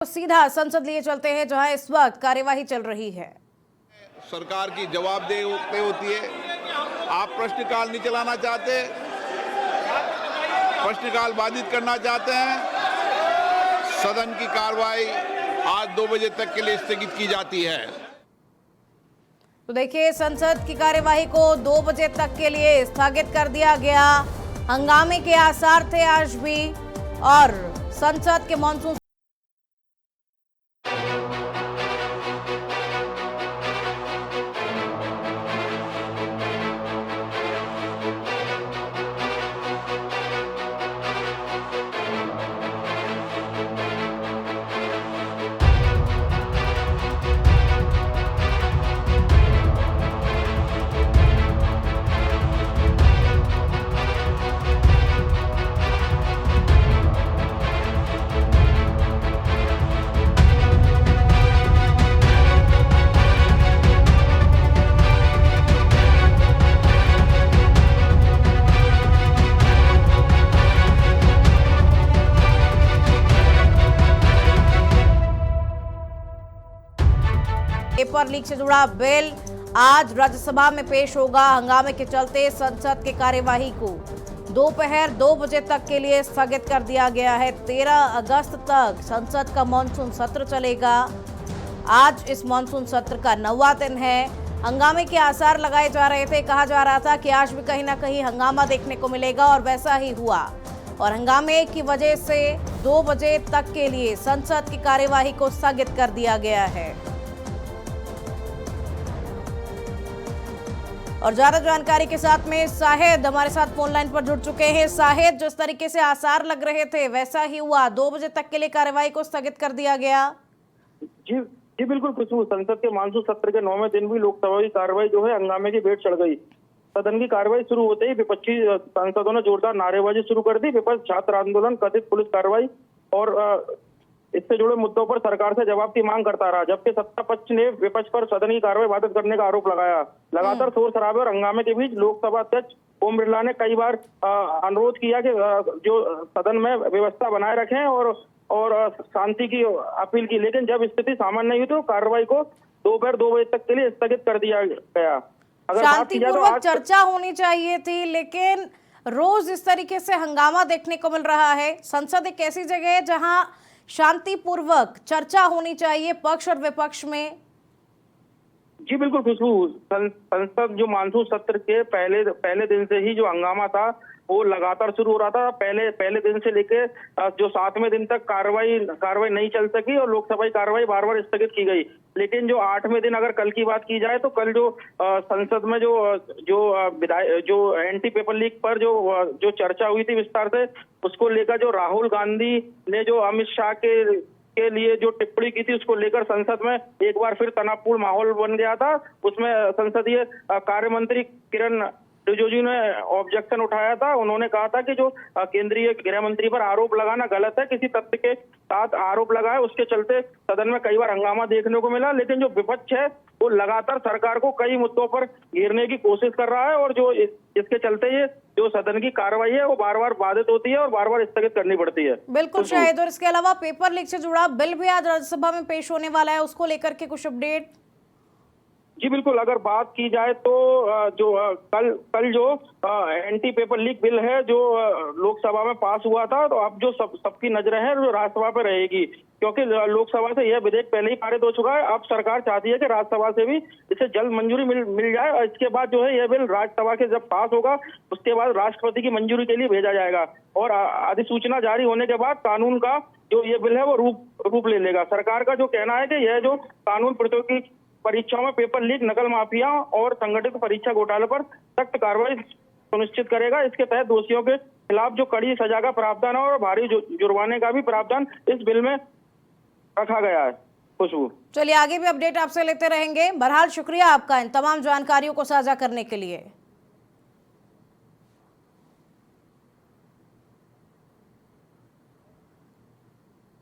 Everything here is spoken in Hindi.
सीधा संसद लिए चलते हैं जहां इस वक्त कार्यवाही चल रही है। सरकार की जवाबदेही होती है। आप प्रश्नकाल नहीं चलाना चाहते, प्रश्नकाल बाधित करना चाहते हैं, सदन की कार्रवाई आज 2 बजे तक के लिए स्थगित की जाती है। तो देखिए, संसद की कार्यवाही को 2 बजे तक के लिए स्थगित कर दिया गया। हंगामे के आसार थे आज भी और संसद के मॉनसून पेपर लीक से जुड़ा बिल आज राज्यसभा में पेश होगा। हंगामे के चलते संसद की कार्यवाही को दोपहर 2 बजे तक के लिए स्थगित कर दिया गया है। 13 अगस्त तक संसद का मॉनसून सत्र चलेगा। आज इस मॉनसून सत्र का 9वां दिन है। हंगामे के आसार लगाए जा रहे थे। कहा जा रहा था कि आज भी कहीं ना कहीं हंगामा देखने को मिलेगा और वैसा ही हुआ और हंगामे की वजह से 2 बजे तक के लिए संसद की कार्यवाही को स्थगित कर दिया गया है। और ज्यादा जानकारी के साथ में शाहिद हमारे साथ फोन लाइन पर जुड़ चुके हैं। शाहिद, जिस तरीके से आसार लग रहे थे वैसा ही हुआ, 2 बजे तक के लिए कार्यवाही को स्थगित कर दिया गया। जी बिल्कुल खुशबू, संसद के मानसून सत्र के 9वें दिन भी लोकसभा की कार्रवाई जो है हंगामे की भेंट चढ़ गई। सदन की कार्रवाई शुरू होते ही विपक्षी सांसदों ने जोरदार नारेबाजी शुरू कर दी। विपक्ष छात्र आंदोलन, कथित पुलिस कार्रवाई और इससे जुड़े मुद्दों पर सरकार से जवाब की मांग करता रहा, जबकि सत्ता पक्ष ने विपक्ष पर सदन की कार्रवाई बाधित करने का आरोप लगाया। लगातार शोर शराबे और हंगामे के बीच लोकसभा अध्यक्ष ओम बिरला ने कई बार अनुरोध किया कि जो सदन में व्यवस्था बनाए रखें और शांति की अपील की, लेकिन जब स्थिति सामान्य नहीं हुई तो कार्रवाई को दोपहर 2 बजे तक के लिए स्थगित कर दिया गया। अगर बात की जाए तो आज चर्चा होनी चाहिए थी, लेकिन रोज इस तरीके से हंगामा देखने को मिल रहा है। संसद एक ऐसी जगह है जहां शांतिपूर्वक चर्चा होनी चाहिए पक्ष और विपक्ष में। जी बिल्कुल खुशबू, संसद जो मानसून सत्र के पहले दिन से ही जो हंगामा था वो लगातार शुरू हो रहा था। पहले दिन से लेके जो 7वें दिन तक कार्रवाई नहीं चल सकी और लोकसभा की कार्रवाई बार बार स्थगित की गई। लेकिन जो 8वें दिन अगर कल की बात की जाए तो कल जो संसद में जो एंटी पेपर लीक पर जो चर्चा हुई थी विस्तार से, उसको लेकर जो राहुल गांधी ने जो अमित शाह के लिए जो टिप्पणी की थी उसको लेकर संसद में एक बार फिर तनावपूर्ण माहौल बन गया था। उसमें संसदीय कार्य मंत्री किरण रिजिजू ने ऑब्जेक्शन उठाया था। उन्होंने कहा था कि जो केंद्रीय गृह मंत्री पर आरोप लगाना गलत है, किसी तथ्य के साथ आरोप लगाए। उसके चलते सदन में कई बार हंगामा देखने को मिला, लेकिन जो विपक्ष है वो लगातार सरकार को कई मुद्दों पर घेरने की कोशिश कर रहा है और जो इसके चलते ये जो सदन की कार्रवाई है वो बार बार बाधित होती है और बार बार स्थगित करनी पड़ती है। बिल्कुल शाहिद, और इसके अलावा पेपर लीक से जुड़ा बिल भी आज राज्यसभा में पेश होने वाला है, उसको लेकर के कुछ अपडेट। जी बिल्कुल, अगर बात की जाए तो जो कल जो एंटी पेपर लीक बिल है जो लोकसभा में पास हुआ था, तो अब जो सबकी नजरें हैं जो राज्यसभा पर रहेगी, क्योंकि लोकसभा से यह विधेयक पहले ही पारित हो चुका है। अब सरकार चाहती है कि राज्यसभा से भी इसे जल्द मंजूरी मिल जाए और इसके बाद जो है यह बिल राज्यसभा के जब पास होगा उसके बाद राष्ट्रपति की मंजूरी के लिए भेजा जाएगा और अधिसूचना जारी होने के बाद कानून का जो ये बिल है वो रूप ले लेगा। सरकार का जो कहना है कि यह जो कानून प्रतियोगी परीक्षाओं में पेपर लीक, नकल माफिया और संगठित परीक्षा घोटाले पर सख्त कार्रवाई सुनिश्चित करेगा। इसके तहत दोषियों के खिलाफ जो कड़ी सजा का प्रावधान है और भारी जुर्माने का भी प्रावधान इस बिल में रखा गया है। खुशबू, चलिए आगे भी अपडेट आपसे लेते रहेंगे। बहरहाल शुक्रिया आपका इन तमाम जानकारियों को साझा करने के लिए।